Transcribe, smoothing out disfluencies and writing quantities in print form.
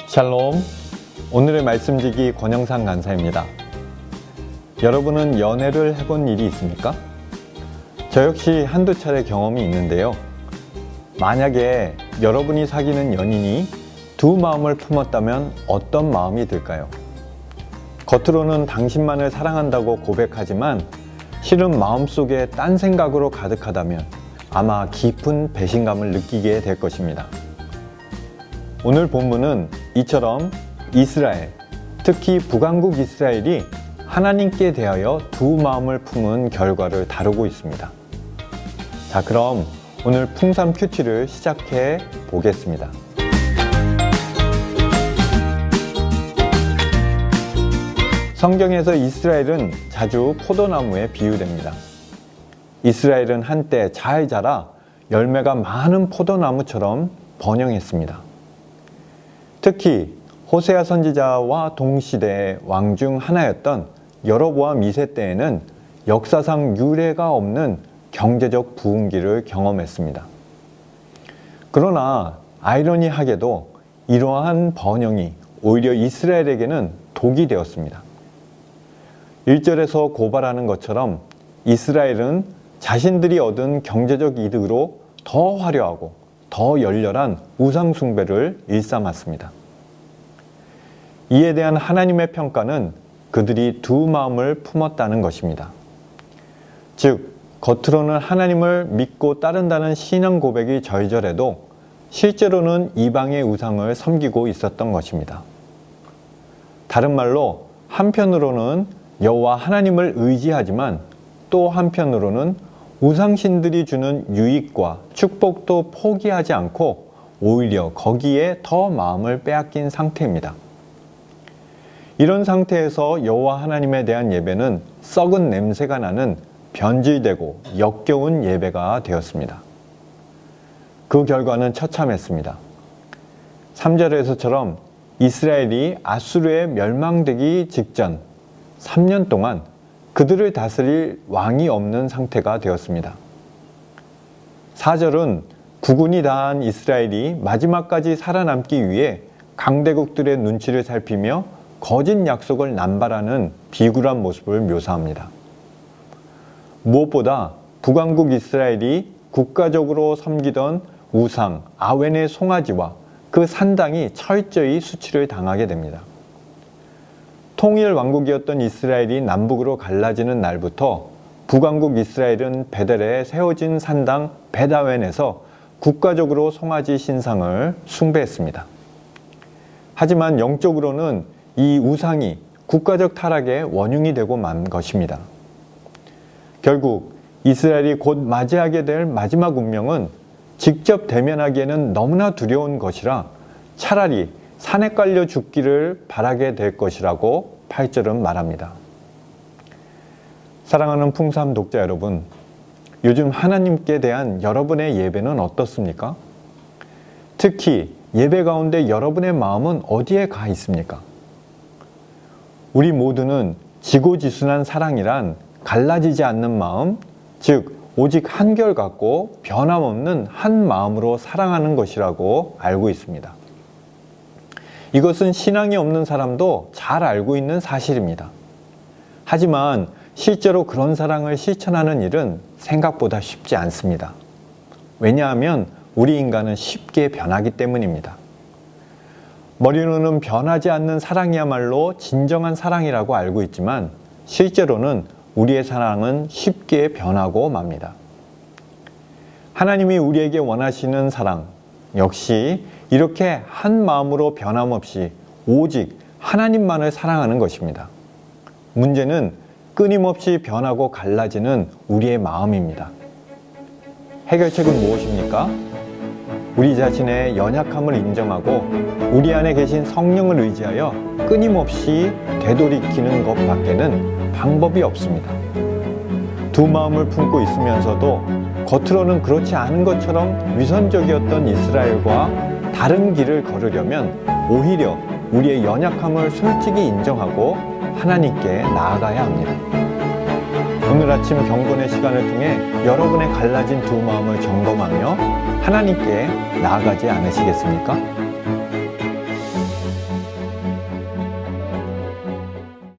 샬롬, 오늘의 말씀지기 권영상 간사입니다. 여러분은 연애를 해본 일이 있습니까? 저 역시 한두 차례 경험이 있는데요. 만약에 여러분이 사귀는 연인이 두 마음을 품었다면 어떤 마음이 들까요? 겉으로는 당신만을 사랑한다고 고백하지만 실은 마음속에 딴 생각으로 가득하다면 아마 깊은 배신감을 느끼게 될 것입니다. 오늘 본문은 이처럼 이스라엘, 특히 북왕국 이스라엘이 하나님께 대하여 두 마음을 품은 결과를 다루고 있습니다. 자, 그럼 오늘 풍삼 큐티를 시작해 보겠습니다. 성경에서 이스라엘은 자주 포도나무에 비유됩니다. 이스라엘은 한때 잘 자라 열매가 많은 포도나무처럼 번영했습니다. 특히 호세아 선지자와 동시대의 왕 중 하나였던 여로보암 2세 때에는 역사상 유례가 없는 경제적 부흥기를 경험했습니다. 그러나 아이러니하게도 이러한 번영이 오히려 이스라엘에게는 독이 되었습니다. 1절에서 고발하는 것처럼 이스라엘은 자신들이 얻은 경제적 이득으로 더 화려하고 더 열렬한 우상 숭배를 일삼았습니다. 이에 대한 하나님의 평가는 그들이 두 마음을 품었다는 것입니다. 즉, 겉으로는 하나님을 믿고 따른다는 신앙 고백이 절절해도 실제로는 이방의 우상을 섬기고 있었던 것입니다. 다른 말로 한편으로는 여호와 하나님을 의지하지만 또 한편으로는 우상신들이 주는 유익과 축복도 포기하지 않고 오히려 거기에 더 마음을 빼앗긴 상태입니다. 이런 상태에서 여호와 하나님에 대한 예배는 썩은 냄새가 나는 변질되고 역겨운 예배가 되었습니다. 그 결과는 처참했습니다. 3절에서처럼 이스라엘이 아수르에 멸망되기 직전 3년 동안 그들을 다스릴 왕이 없는 상태가 되었습니다. 4절은 국운이 다한 이스라엘이 마지막까지 살아남기 위해 강대국들의 눈치를 살피며 거짓 약속을 남발하는 비굴한 모습을 묘사합니다. 무엇보다 북왕국 이스라엘이 국가적으로 섬기던 우상 아웬의 송아지와 그 산당이 철저히 수치를 당하게 됩니다. 통일 왕국이었던 이스라엘이 남북으로 갈라지는 날부터 북왕국 이스라엘은 베델에 세워진 산당 벳아웬에서 국가적으로 송아지 신상을 숭배했습니다. 하지만 영적으로는 이 우상이 국가적 타락의 원흉이 되고 만 것입니다. 결국 이스라엘이 곧 맞이하게 될 마지막 운명은 직접 대면하기에는 너무나 두려운 것이라 차라리 산에 깔려 죽기를 바라게 될 것이라고 8절은 말합니다. 사랑하는 풍삼 독자 여러분, 요즘 하나님께 대한 여러분의 예배는 어떻습니까? 특히 예배 가운데 여러분의 마음은 어디에 가 있습니까? 우리 모두는 지고지순한 사랑이란 갈라지지 않는 마음, 즉 오직 한결같고 변함없는 한 마음으로 사랑하는 것이라고 알고 있습니다. 이것은 신앙이 없는 사람도 잘 알고 있는 사실입니다. 하지만 실제로 그런 사랑을 실천하는 일은 생각보다 쉽지 않습니다. 왜냐하면 우리 인간은 쉽게 변하기 때문입니다. 머리로는 변하지 않는 사랑이야말로 진정한 사랑이라고 알고 있지만 실제로는 우리의 사랑은 쉽게 변하고 맙니다. 하나님이 우리에게 원하시는 사랑, 역시 이렇게 한 마음으로 변함없이 오직 하나님만을 사랑하는 것입니다. 문제는 끊임없이 변하고 갈라지는 우리의 마음입니다. 해결책은 무엇입니까? 우리 자신의 연약함을 인정하고 우리 안에 계신 성령을 의지하여 끊임없이 되돌이키는 것밖에는 방법이 없습니다. 두 마음을 품고 있으면서도 겉으로는 그렇지 않은 것처럼 위선적이었던 이스라엘과 다른 길을 걸으려면 오히려 우리의 연약함을 솔직히 인정하고 하나님께 나아가야 합니다. 오늘 아침 경건의 시간을 통해 여러분의 갈라진 두 마음을 점검하며 하나님께 나아가지 않으시겠습니까?